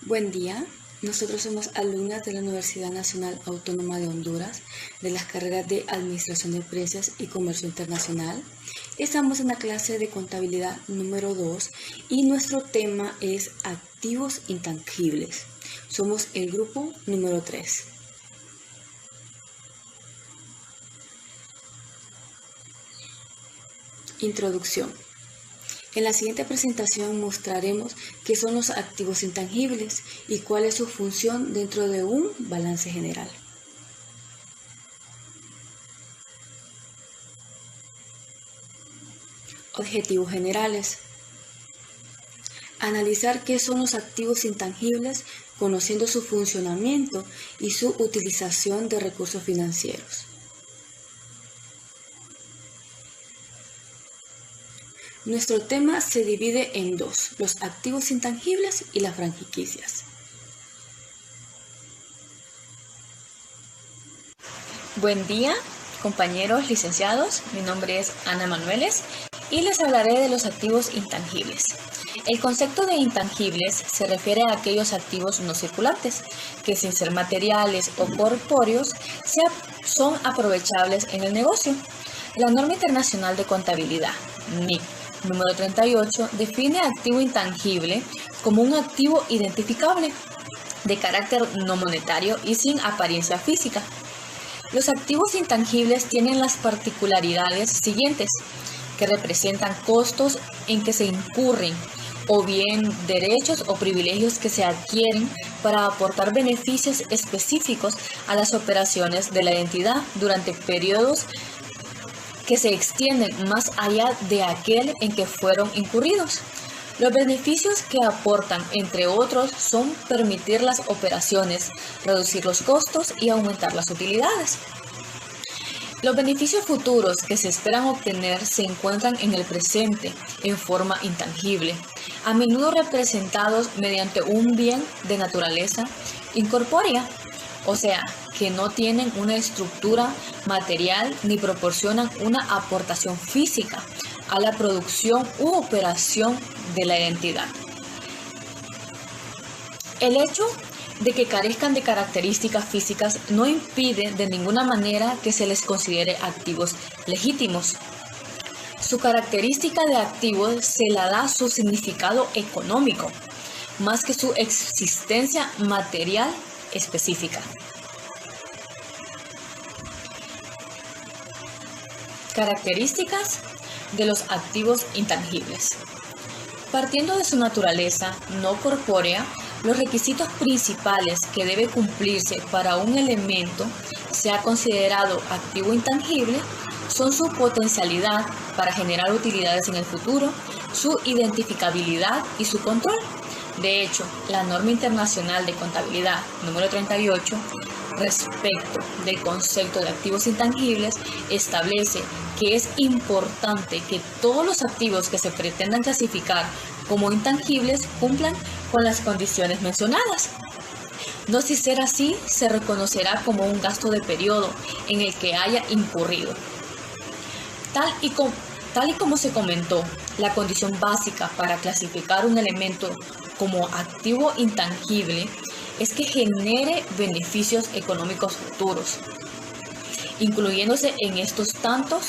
Buen día, nosotros somos alumnas de la Universidad Nacional Autónoma de Honduras, de las carreras de Administración de Empresas y Comercio Internacional. Estamos en la clase de contabilidad número 2 y nuestro tema es activos intangibles. Somos el grupo número 3. Introducción. En la siguiente presentación mostraremos qué son los activos intangibles y cuál es su función dentro de un balance general. Objetivos generales. Analizar qué son los activos intangibles conociendo su funcionamiento y su utilización de recursos financieros. Nuestro tema se divide en dos, los activos intangibles y las franquicias. Buen día, compañeros licenciados. Mi nombre es Ana Manueles y les hablaré de los activos intangibles. El concepto de intangibles se refiere a aquellos activos no circulantes que, sin ser materiales o corpóreos, son aprovechables en el negocio. La norma internacional de contabilidad, NIC, número 38, define activo intangible como un activo identificable, de carácter no monetario y sin apariencia física. Los activos intangibles tienen las particularidades siguientes, que representan costos en que se incurren, o bien derechos o privilegios que se adquieren para aportar beneficios específicos a las operaciones de la entidad durante periodos que se extienden más allá de aquel en que fueron incurridos. Los beneficios que aportan, entre otros, son permitir las operaciones, reducir los costos y aumentar las utilidades. Los beneficios futuros que se esperan obtener se encuentran en el presente en forma intangible, a menudo representados mediante un bien de naturaleza incorpórea, o sea, que no tienen una estructura material ni proporcionan una aportación física a la producción u operación de la entidad. El hecho de que carezcan de características físicas no impide de ninguna manera que se les considere activos legítimos. Su característica de activo se la da su significado económico, más que su existencia material específica. Características de los activos intangibles. Partiendo de su naturaleza no corpórea, los requisitos principales que debe cumplirse para un elemento sea considerado activo intangible son su potencialidad para generar utilidades en el futuro, su identificabilidad y su control. De hecho, la norma internacional de contabilidad número 38 respecto del concepto de activos intangibles establece que es importante que todos los activos que se pretendan clasificar como intangibles cumplan con las condiciones mencionadas. No si ser así, se reconocerá como un gasto de periodo en el que haya incurrido. Tal y como se comentó, la condición básica para clasificar un elemento como activo intangible es que genere beneficios económicos futuros, incluyéndose en estos tanto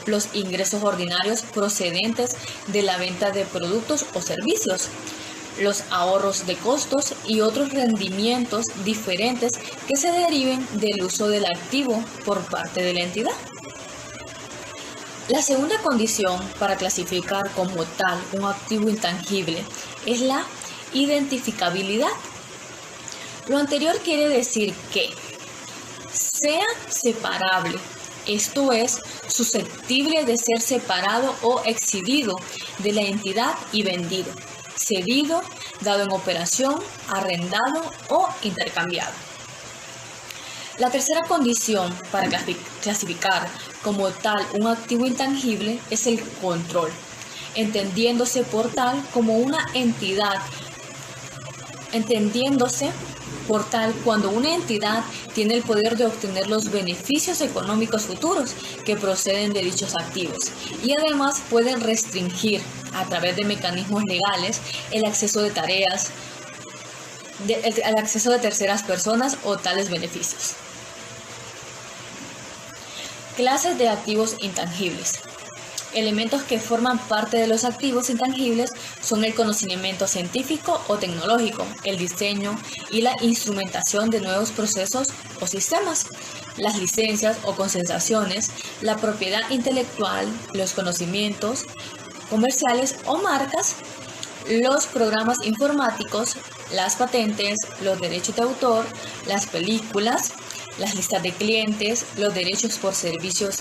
los ingresos ordinarios procedentes de la venta de productos o servicios, los ahorros de costos y otros rendimientos diferentes que se deriven del uso del activo por parte de la entidad. La segunda condición para clasificar como tal un activo intangible es la identificabilidad. Lo anterior quiere decir que sea separable, esto es, susceptible de ser separado o exhibido de la entidad y vendido, cedido, dado en operación, arrendado o intercambiado. La tercera condición para clasificar como tal un activo intangible es el control, entendiéndose por tal como una entidad entendiéndose por tal cuando una entidad tiene el poder de obtener los beneficios económicos futuros que proceden de dichos activos y además pueden restringir a través de mecanismos legales el acceso de tareas, el acceso de terceras personas o tales beneficios. Clases de activos intangibles. Elementos que forman parte de los activos intangibles son el conocimiento científico o tecnológico, el diseño y la instrumentación de nuevos procesos o sistemas, las licencias o concesiones, la propiedad intelectual, los conocimientos comerciales o marcas, los programas informáticos, las patentes, los derechos de autor, las películas, las listas de clientes, los derechos por servicios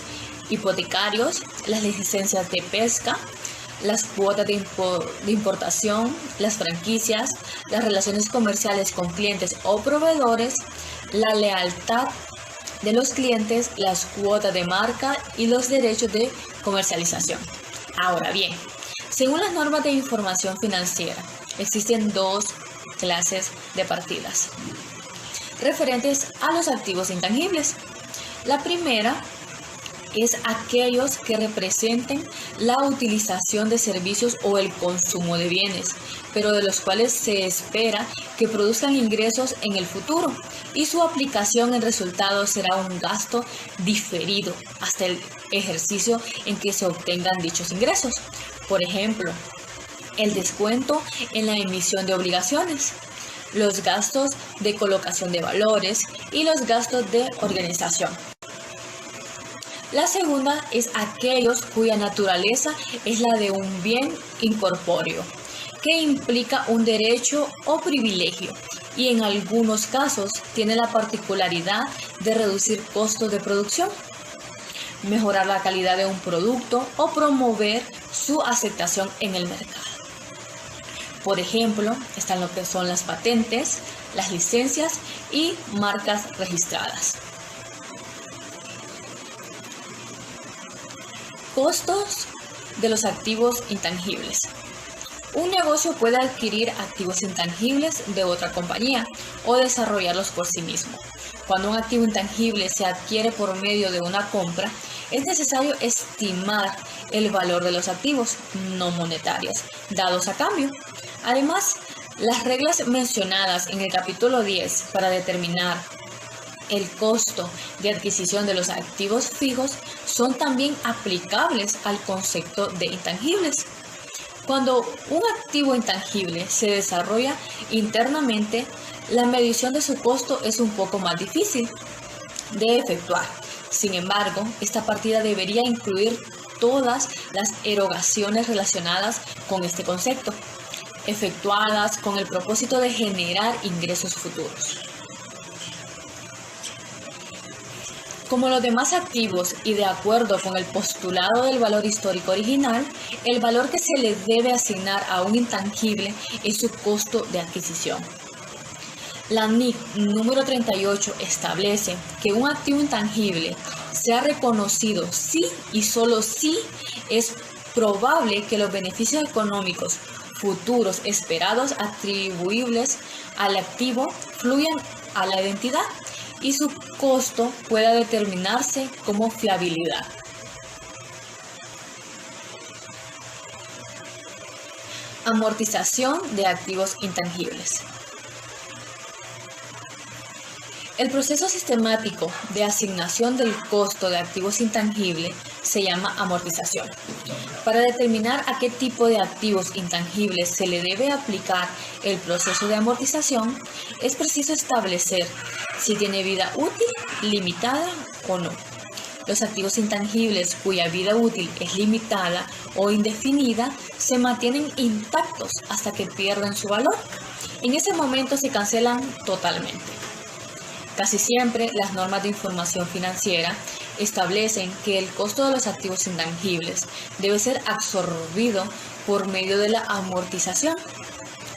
hipotecarios, las licencias de pesca, las cuotas de importación, las franquicias, las relaciones comerciales con clientes o proveedores, la lealtad de los clientes, las cuotas de marca y los derechos de comercialización. Ahora bien, según las normas de información financiera, existen dos clases de partidas referentes a los activos intangibles. La primera es aquellos que representen la utilización de servicios o el consumo de bienes, pero de los cuales se espera que produzcan ingresos en el futuro y su aplicación en resultados será un gasto diferido hasta el ejercicio en que se obtengan dichos ingresos. Por ejemplo, el descuento en la emisión de obligaciones, los gastos de colocación de valores y los gastos de organización. La segunda es aquellos cuya naturaleza es la de un bien incorpóreo, que implica un derecho o privilegio y en algunos casos tiene la particularidad de reducir costos de producción, mejorar la calidad de un producto o promover su aceptación en el mercado. Por ejemplo, están lo que son las patentes, las licencias y marcas registradas. Costos de los activos intangibles. Un negocio puede adquirir activos intangibles de otra compañía o desarrollarlos por sí mismo. Cuando un activo intangible se adquiere por medio de una compra, es necesario estimar el valor de los activos no monetarios dados a cambio. Además, las reglas mencionadas en el capítulo 10 para determinar el costo de adquisición de los activos fijos son también aplicables al concepto de intangibles. Cuando un activo intangible se desarrolla internamente, la medición de su costo es un poco más difícil de efectuar. Sin embargo, esta partida debería incluir todas las erogaciones relacionadas con este concepto, efectuadas con el propósito de generar ingresos futuros. Como los demás activos y de acuerdo con el postulado del valor histórico original, el valor que se le debe asignar a un intangible es su costo de adquisición. La NIC número 38 establece que un activo intangible sea reconocido si y solo si es probable que los beneficios económicos futuros esperados atribuibles al activo fluyan a la identidad y su costo pueda determinarse como fiabilidad. Amortización de activos intangibles. El proceso sistemático de asignación del costo de activos intangibles se llama amortización. Para determinar a qué tipo de activos intangibles se le debe aplicar el proceso de amortización, es preciso establecer si tiene vida útil limitada o no. Los activos intangibles cuya vida útil es limitada o indefinida se mantienen intactos hasta que pierden su valor. En ese momento se cancelan totalmente. Casi siempre las normas de información financiera establecen que el costo de los activos intangibles debe ser absorbido por medio de la amortización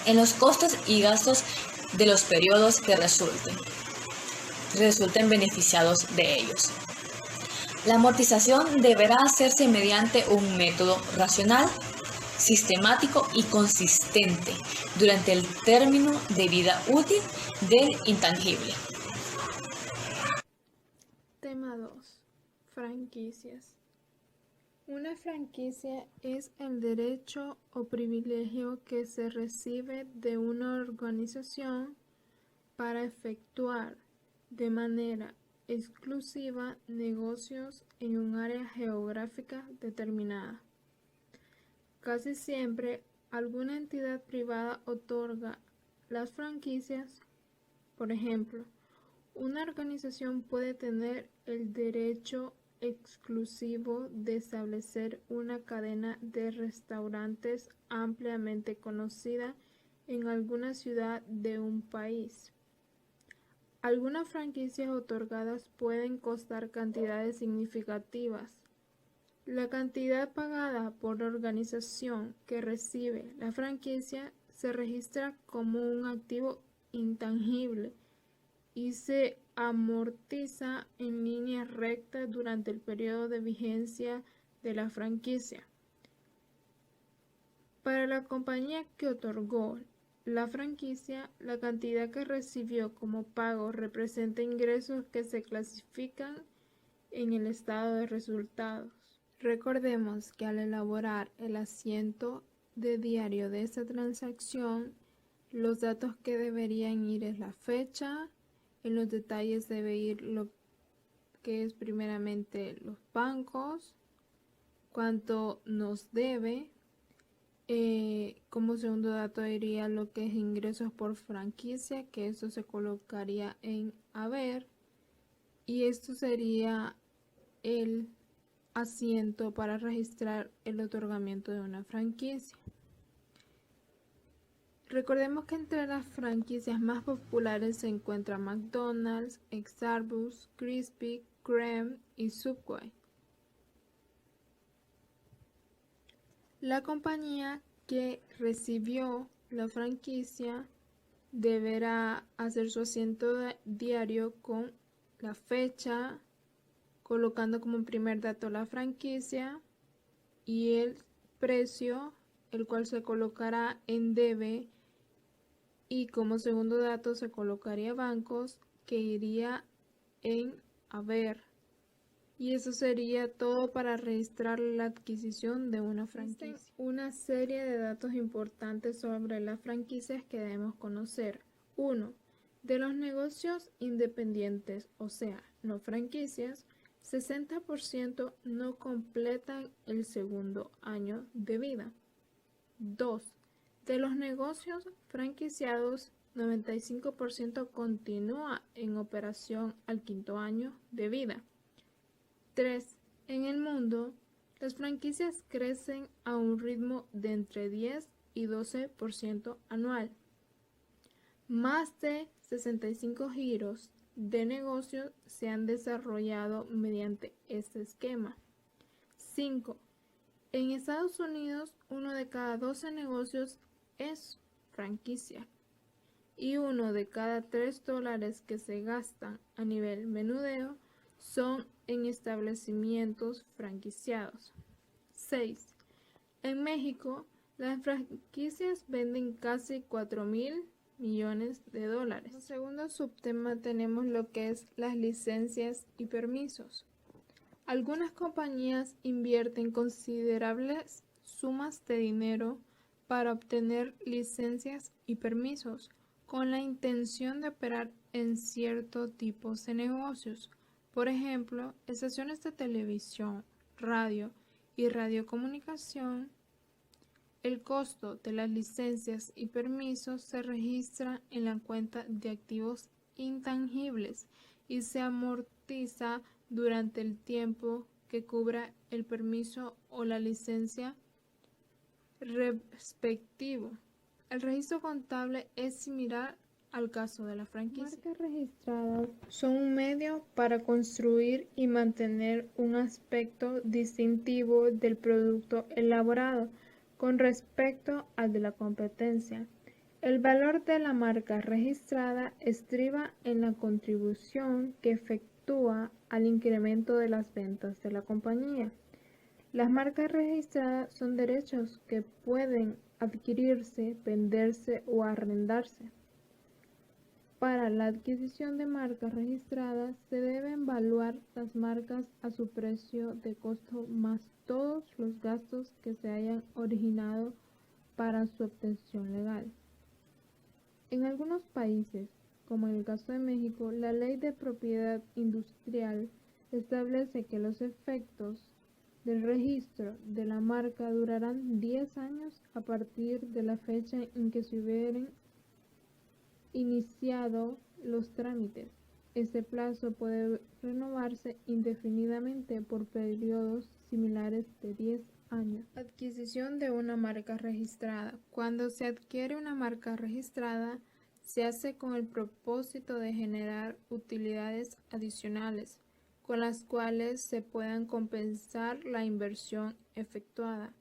en los costos y gastos de los periodos que resulten beneficiados de ellos. La amortización deberá hacerse mediante un método racional, sistemático y consistente durante el término de vida útil del intangible. Tema 2. Franquicias. Una franquicia es el derecho o privilegio que se recibe de una organización para efectuar de manera exclusiva negocios en un área geográfica determinada. Casi siempre, alguna entidad privada otorga las franquicias. Por ejemplo, una organización puede tener el derecho exclusivo de establecer una cadena de restaurantes ampliamente conocida en alguna ciudad de un país. Algunas franquicias otorgadas pueden costar cantidades significativas. La cantidad pagada por la organización que recibe la franquicia se registra como un activo intangible y se amortiza en línea recta durante el periodo de vigencia de la franquicia. Para la compañía que otorgó la franquicia, la cantidad que recibió como pago representa ingresos que se clasifican en el estado de resultados. Recordemos que al elaborar el asiento de diario de esta transacción, los datos que deberían ir es la fecha. En los detalles debe ir lo que es primeramente los bancos, cuánto nos debe. Como segundo dato iría lo que es ingresos por franquicia, que eso se colocaría en haber. Y esto sería el asiento para registrar el otorgamiento de una franquicia. Recordemos que entre las franquicias más populares se encuentran McDonald's, Starbucks, Krispy Kreme y Subway. La compañía que recibió la franquicia deberá hacer su asiento diario con la fecha, colocando como primer dato la franquicia y el precio, el cual se colocará en debe, y como segundo dato se colocaría bancos, que iría en haber. Y eso sería todo para registrar la adquisición de una franquicia. Existen una serie de datos importantes sobre las franquicias que debemos conocer. 1. De los negocios independientes, o sea, no franquicias, 60% no completan el segundo año de vida. 2. De los negocios franquiciados, 95% continúa en operación al quinto año de vida. 3. En el mundo, las franquicias crecen a un ritmo de entre 10 y 12% anual. Más de 65 giros de negocios se han desarrollado mediante este esquema. 5. En Estados Unidos, 1 de cada 12 negocios es franquicia y 1 de cada 3 dólares que se gastan a nivel menudeo son en establecimientos franquiciados. 6. En México, las franquicias venden casi 4.000 millones de dólares. Como segundo subtema tenemos lo que es las licencias y permisos. Algunas compañías invierten considerables sumas de dinero para obtener licencias y permisos con la intención de operar en ciertos tipos de negocios. Por ejemplo, estaciones de televisión, radio y radiocomunicación. El costo de las licencias y permisos se registra en la cuenta de activos intangibles y se amortiza durante el tiempo que cubra el permiso o la licencia respectivo. El registro contable es similar al caso de la franquicia. Marcas registradas son un medio para construir y mantener un aspecto distintivo del producto elaborado con respecto al de la competencia. El valor de la marca registrada estriba en la contribución que efectúa al incremento de las ventas de la compañía. Las marcas registradas son derechos que pueden adquirirse, venderse o arrendarse. Para la adquisición de marcas registradas se deben evaluar las marcas a su precio de costo más todos los gastos que se hayan originado para su obtención legal. En algunos países, como en el caso de México, la Ley de Propiedad Industrial establece que los efectos del registro de la marca durarán 10 años a partir de la fecha en que se hubieran iniciado los trámites. Este plazo puede renovarse indefinidamente por periodos similares de 10 años. Adquisición de una marca registrada. Cuando se adquiere una marca registrada, se hace con el propósito de generar utilidades adicionales, con las cuales se puedan compensar la inversión efectuada.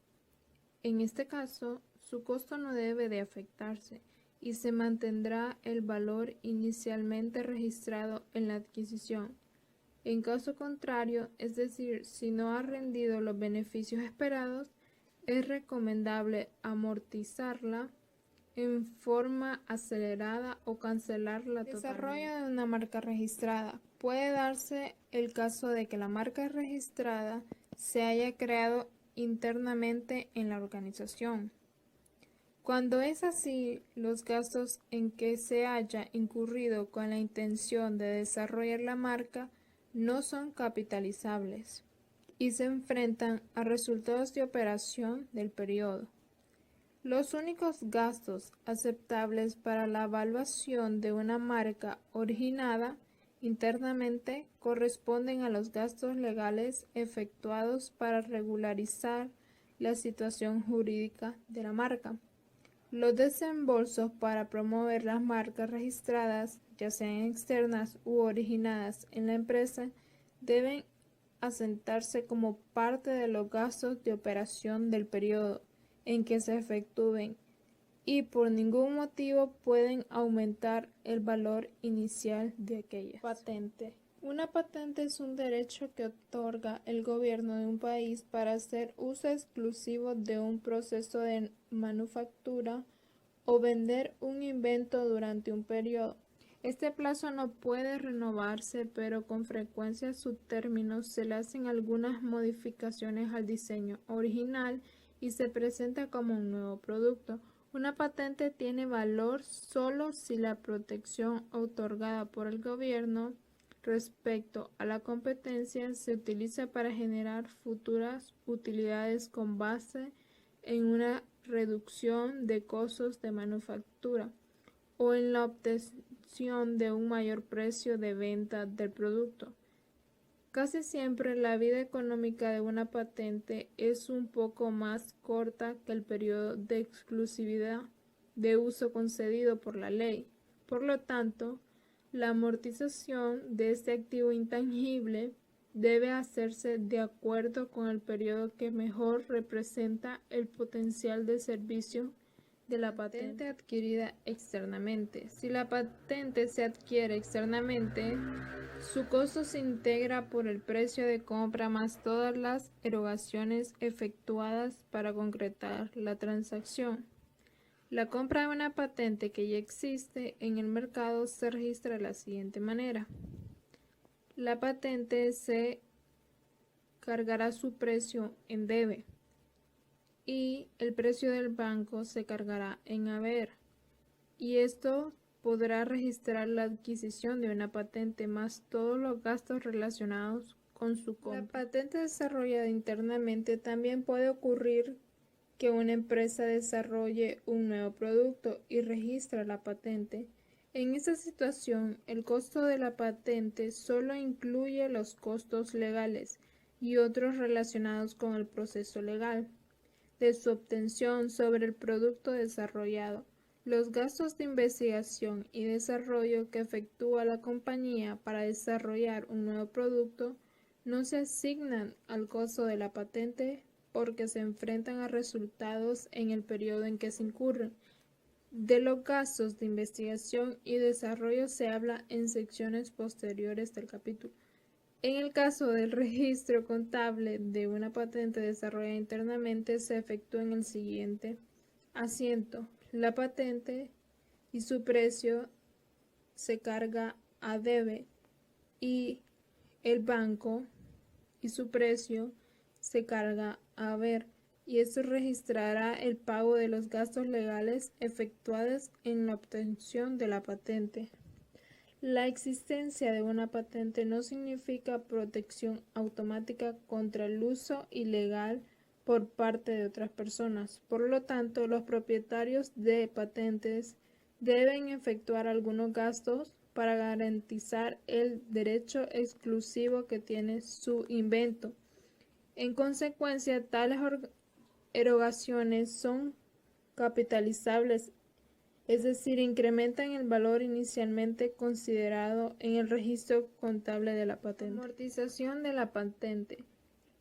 En este caso, su costo no debe de afectarse y se mantendrá el valor inicialmente registrado en la adquisición. En caso contrario, es decir, si no ha rendido los beneficios esperados, es recomendable amortizarla en forma acelerada o cancelarla totalmente. Desarrollo de una marca registrada. Puede darse el caso de que la marca registrada se haya creado internamente en la organización. Cuando es así, los gastos en que se haya incurrido con la intención de desarrollar la marca no son capitalizables y se enfrentan a resultados de operación del periodo. Los únicos gastos aceptables para la evaluación de una marca originada internamente corresponden a los gastos legales efectuados para regularizar la situación jurídica de la marca. Los desembolsos para promover las marcas registradas, ya sean externas u originadas en la empresa, deben asentarse como parte de los gastos de operación del periodo en que se efectúen y por ningún motivo pueden aumentar el valor inicial de aquellas. Patente. Una patente es un derecho que otorga el gobierno de un país para hacer uso exclusivo de un proceso de manufactura o vender un invento durante un periodo. Este plazo no puede renovarse, pero con frecuencia a su término se le hacen algunas modificaciones al diseño original y se presenta como un nuevo producto. Una patente tiene valor solo si la protección otorgada por el gobierno respecto a la competencia se utiliza para generar futuras utilidades con base en una reducción de costos de manufactura o en la obtención de un mayor precio de venta del producto. Casi siempre la vida económica de una patente es un poco más corta que el periodo de exclusividad de uso concedido por la ley. Por lo tanto, la amortización de este activo intangible debe hacerse de acuerdo con el periodo que mejor representa el potencial de servicio de la patente adquirida externamente. Si la patente se adquiere externamente, su costo se integra por el precio de compra más todas las erogaciones efectuadas para concretar la transacción. La compra de una patente que ya existe en el mercado se registra de la siguiente manera. La patente se cargará su precio en debe y el precio del banco se cargará en haber. Y esto podrá registrar la adquisición de una patente más todos los gastos relacionados con su compra. La patente desarrollada internamente también puede ocurrir que una empresa desarrolle un nuevo producto y registra la patente. En esta situación, el costo de la patente solo incluye los costos legales y otros relacionados con el proceso legal de su obtención sobre el producto desarrollado. Los gastos de investigación y desarrollo que efectúa la compañía para desarrollar un nuevo producto no se asignan al costo de la patente porque se enfrentan a resultados en el periodo en que se incurren. De los gastos de investigación y desarrollo se habla en secciones posteriores del capítulo. En el caso del registro contable de una patente desarrollada internamente, se efectúa en el siguiente asiento. La patente y su precio se carga a debe y el banco y su precio se carga a haber, y esto registrará el pago de los gastos legales efectuados en la obtención de la patente. La existencia de una patente no significa protección automática contra el uso ilegal por parte de otras personas. Por lo tanto, los propietarios de patentes deben efectuar algunos gastos para garantizar el derecho exclusivo que tiene su invento. En consecuencia, tales erogaciones son capitalizables, es decir, incrementan el valor inicialmente considerado en el registro contable de la patente. Amortización de la patente.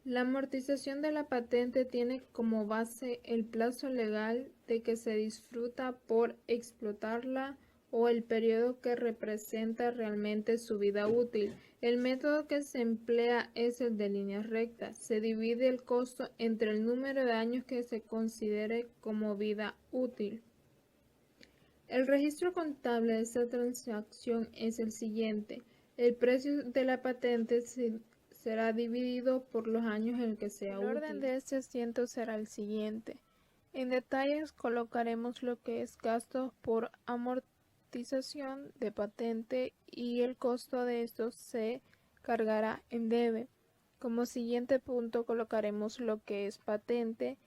La amortización de la patente tiene como base el plazo legal de que se disfruta por explotarla o el periodo que representa realmente su vida útil. El método que se emplea es el de líneas rectas. Se divide el costo entre el número de años que se considere como vida útil. El registro contable de esta transacción es el siguiente. El precio de la patente será dividido por los años en que sea útil. El orden de este asiento será el siguiente. En detalles colocaremos lo que es gasto por amortización de patente y el costo de esto se cargará en debe. Como siguiente punto colocaremos lo que es patente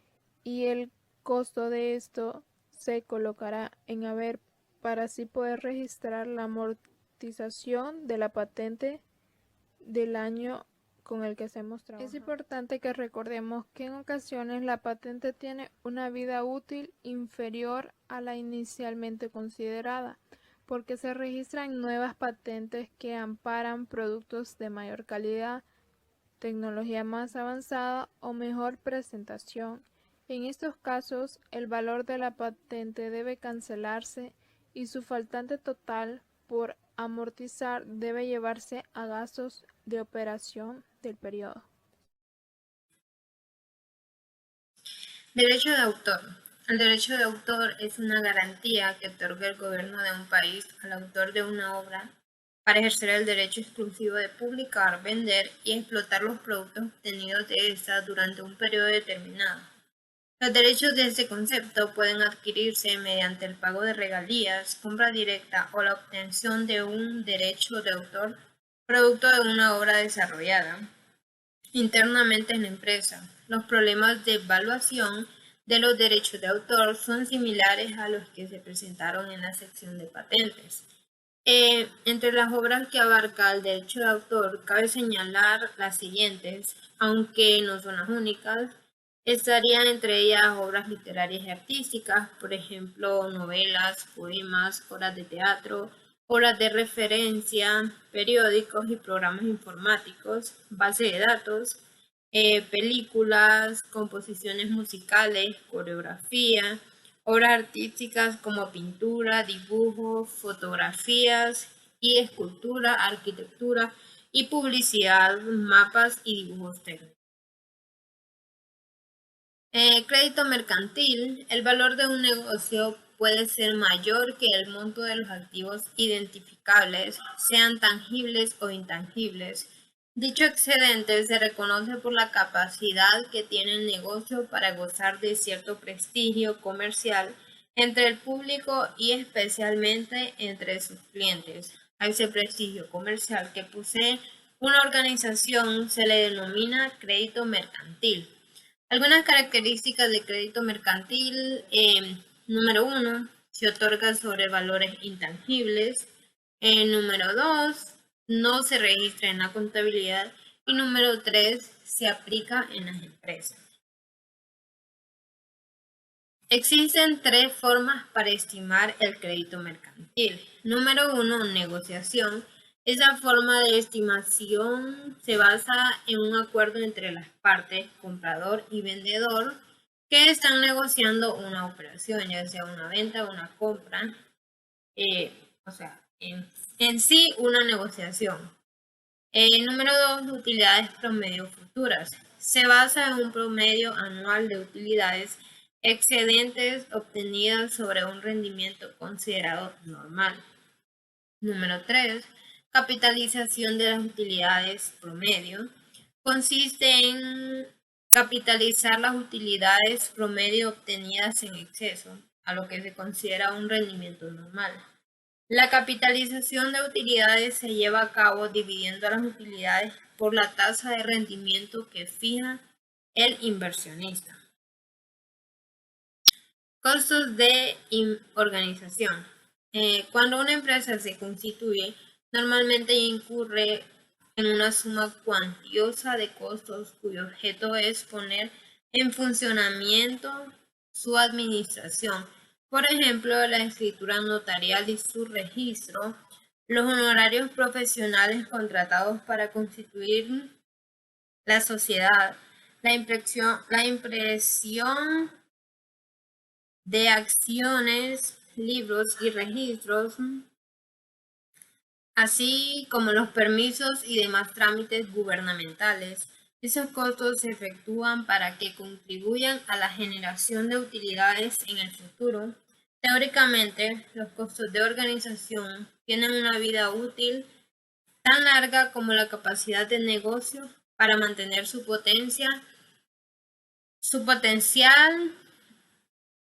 y el costo de esto se colocará en haber para así poder registrar la amortización de la patente del año con el que estemos trabajando. Es importante que recordemos que en ocasiones la patente tiene una vida útil inferior a la inicialmente considerada, porque se registran nuevas patentes que amparan productos de mayor calidad, tecnología más avanzada o mejor presentación. En estos casos, el valor de la patente debe cancelarse y su faltante total por amortizar debe llevarse a gastos de operación del periodo. Derecho de autor. El derecho de autor es una garantía que otorga el gobierno de un país al autor de una obra para ejercer el derecho exclusivo de publicar, vender y explotar los productos obtenidos de ésta durante un periodo determinado. Los derechos de este concepto pueden adquirirse mediante el pago de regalías, compra directa o la obtención de un derecho de autor producto de una obra desarrollada internamente en la empresa. Los problemas de evaluación de los derechos de autor son similares a los que se presentaron en la sección de patentes. Entre las obras que abarca el derecho de autor, cabe señalar las siguientes, aunque no son las únicas. Estarían entre ellas obras literarias y artísticas, por ejemplo, novelas, poemas, obras de teatro, obras de referencia, periódicos y programas informáticos, base de datos, películas, composiciones musicales, coreografía, obras artísticas como pintura, dibujo, fotografías y escultura, arquitectura y publicidad, mapas y dibujos técnicos. Crédito mercantil. El valor de un negocio puede ser mayor que el monto de los activos identificables, sean tangibles o intangibles. Dicho excedente se reconoce por la capacidad que tiene el negocio para gozar de cierto prestigio comercial entre el público y especialmente entre sus clientes. A ese prestigio comercial que posee una organización se le denomina crédito mercantil. Algunas características de crédito mercantil. Número 1, se otorga sobre valores intangibles. Número 2, no se registra en la contabilidad. Y número 3, se aplica en las empresas. Existen tres formas para estimar el crédito mercantil. Número 1, negociación. Esa forma de estimación se basa en un acuerdo entre las partes, comprador y vendedor, que están negociando una operación, ya sea una venta o una compra, en sí una negociación. Número 2, utilidades promedio futuras. Se basa en un promedio anual de utilidades excedentes obtenidas sobre un rendimiento considerado normal. Número 3, capitalización de las utilidades promedio. Consiste en capitalizar las utilidades promedio obtenidas en exceso, a lo que se considera un rendimiento normal. La capitalización de utilidades se lleva a cabo dividiendo las utilidades por la tasa de rendimiento que fija el inversionista. Costos de organización. Cuando una empresa se constituye, normalmente incurre en una suma cuantiosa de costos cuyo objeto es poner en funcionamiento su administración. Por ejemplo, la escritura notarial y su registro, los honorarios profesionales contratados para constituir la sociedad, la impresión de acciones, libros y registros, así como los permisos y demás trámites gubernamentales. Esos costos se efectúan para que contribuyan a la generación de utilidades en el futuro. Teóricamente, los costos de organización tienen una vida útil tan larga como la capacidad de negocio para mantener su potencial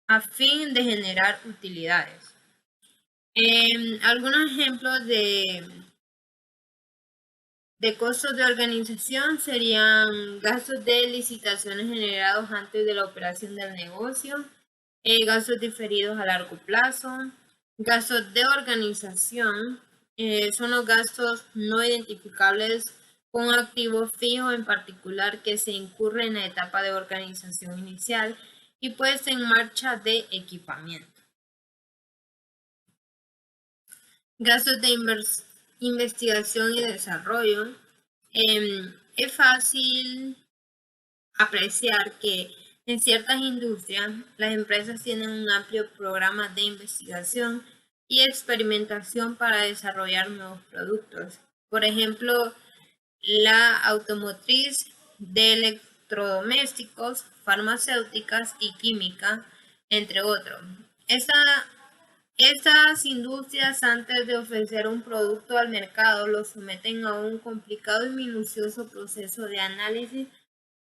a fin de generar utilidades. Algunos ejemplos de costos de organización serían gastos de licitaciones generados antes de la operación del negocio, gastos diferidos a largo plazo, gastos de organización, son los gastos no identificables con un activo fijo en particular que se incurre en la etapa de organización inicial y puesta en marcha de equipamiento. Gastos de investigación y desarrollo. Es fácil apreciar que en ciertas industrias las empresas tienen un amplio programa de investigación y experimentación para desarrollar nuevos productos. Por ejemplo, la automotriz, de electrodomésticos, farmacéuticas y química, entre otros. Estas industrias, antes de ofrecer un producto al mercado, lo someten a un complicado y minucioso proceso de análisis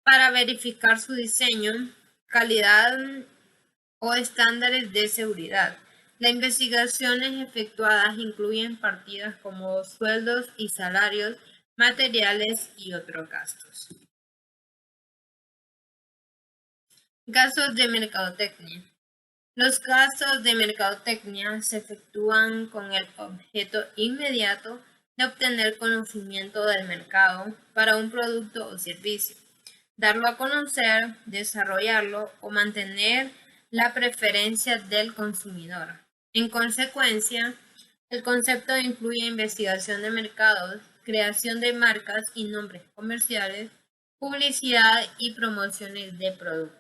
para verificar su diseño, calidad o estándares de seguridad. Las investigaciones efectuadas incluyen partidas como sueldos y salarios, materiales y otros gastos. Gastos de mercadotecnia. Los gastos de mercadotecnia se efectúan con el objeto inmediato de obtener conocimiento del mercado para un producto o servicio, darlo a conocer, desarrollarlo o mantener la preferencia del consumidor. En consecuencia, el concepto incluye investigación de mercados, creación de marcas y nombres comerciales, publicidad y promociones de productos.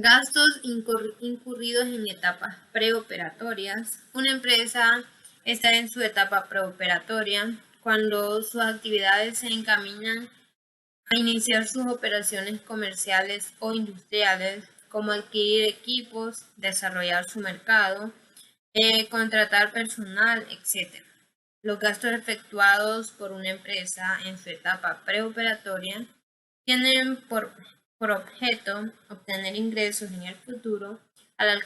Gastos incurridos en etapas preoperatorias. Una empresa está en su etapa preoperatoria cuando sus actividades se encaminan a iniciar sus operaciones comerciales o industriales, como adquirir equipos, desarrollar su mercado, contratar personal, etc. Los gastos efectuados por una empresa en su etapa preoperatoria tienen por objeto obtener ingresos en el futuro al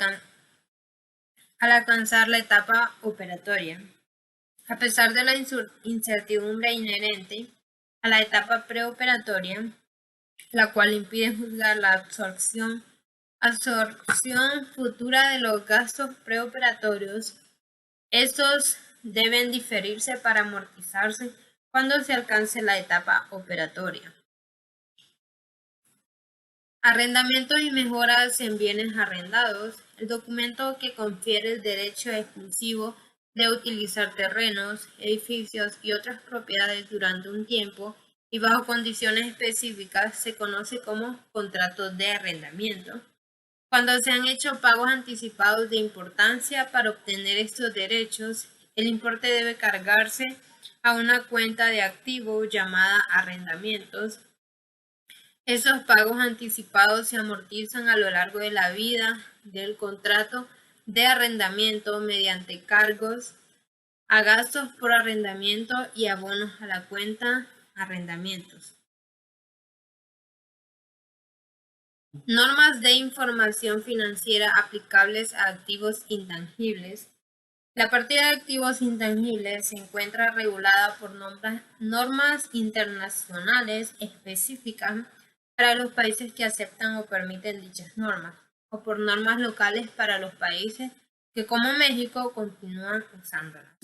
alcanzar la etapa operatoria. A pesar de la incertidumbre inherente a la etapa preoperatoria, la cual impide juzgar la absorción futura de los gastos preoperatorios, estos deben diferirse para amortizarse cuando se alcance la etapa operatoria. Arrendamientos y mejoras en bienes arrendados. El documento que confiere el derecho exclusivo de utilizar terrenos, edificios y otras propiedades durante un tiempo y bajo condiciones específicas se conoce como contrato de arrendamiento. Cuando se han hecho pagos anticipados de importancia para obtener estos derechos, el importe debe cargarse a una cuenta de activo llamada arrendamientos. Esos pagos anticipados se amortizan a lo largo de la vida del contrato de arrendamiento mediante cargos a gastos por arrendamiento y abonos a la cuenta arrendamientos. Normas de información financiera aplicables a activos intangibles. La partida de activos intangibles se encuentra regulada por normas internacionales específicas para los países que aceptan o permiten dichas normas, o por normas locales para los países que, como México, continúan usándolas.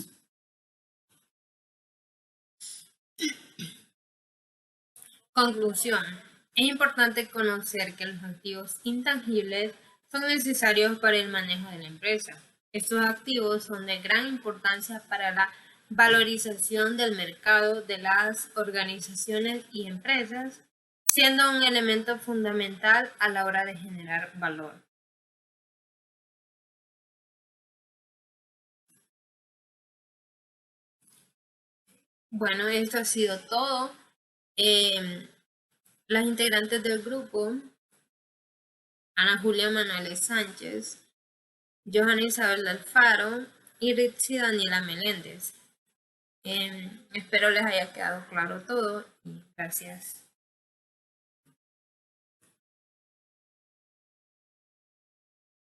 Conclusión. Es importante conocer que los activos intangibles son necesarios para el manejo de la empresa. Estos activos son de gran importancia para la valorización del mercado de las organizaciones y empresas, siendo un elemento fundamental a la hora de generar valor. Bueno, esto ha sido todo. Las integrantes del grupo: Ana Julia Manuel Sánchez, Johanna Isabel Alfaro y Ritzy Daniela Meléndez. Espero les haya quedado claro todo y gracias.